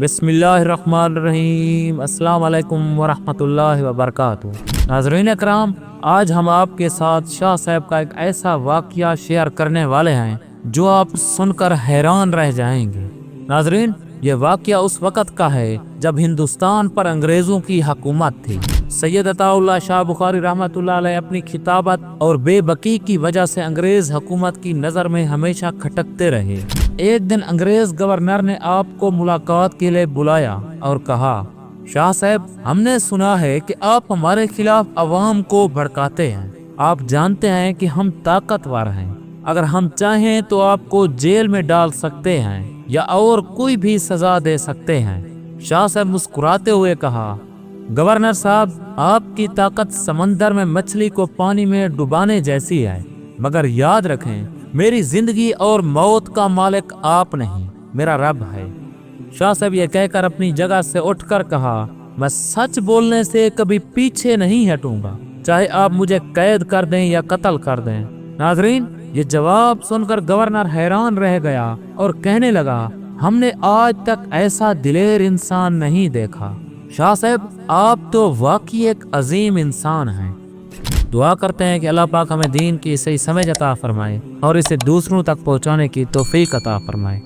बिस्मिल्लाहिर्रहमानिर्रहीम। अस्सलाम वालेकुम वरहमतुल्लाहि वबरकातुहू। नाज़रीन इकराम, आज हम आपके साथ शाह साहब का एक ऐसा वाक़या शेयर करने वाले हैं जो आप सुनकर हैरान रह जाएंगे। नाज़रीन, ये वाक़या उस वक़्त का है जब हिंदुस्तान पर अंग्रेज़ों की हुकूमत थी। सैयद अताउल्लाह शाह बुखारी रहमतुल्लाह अलैह अपनी खिताबत और बेबकी की वजह से अंग्रेज़ हुकूमत की नज़र में हमेशा खटकते रहे। एक दिन अंग्रेज़ गवर्नर ने आपको मुलाकात के लिए बुलाया और कहा, शाह साहब, हमने सुना है कि आप हमारे खिलाफ अवाम को भड़काते हैं। आप जानते हैं कि हम ताकतवर हैं, अगर हम चाहें तो आपको जेल में डाल सकते हैं या और कोई भी सजा दे सकते हैं। शाह साहब मुस्कुराते हुए कहा, गवर्नर साहब, आपकी ताकत समंदर में मछली को पानी में डुबाने जैसी है, मगर याद रखें, मेरी जिंदगी और मौत का मालिक आप नहीं, मेरा रब है। शाह साहब ये कहकर अपनी जगह से उठकर कहा, मैं सच बोलने से कभी पीछे नहीं हटूंगा, चाहे आप मुझे कैद कर दें या कत्ल कर दें। नाजरीन, ये जवाब सुनकर गवर्नर हैरान रह गया और कहने लगा, हमने आज तक ऐसा दिलेर इंसान नहीं देखा। शाह साहब, आप तो वाकई एक अजीम इंसान हैं। दुआ करते हैं कि अल्लाह पाक हमें दीन की सही समझ अता फरमाए और इसे दूसरों तक पहुंचाने की तौफीक अता फरमाए।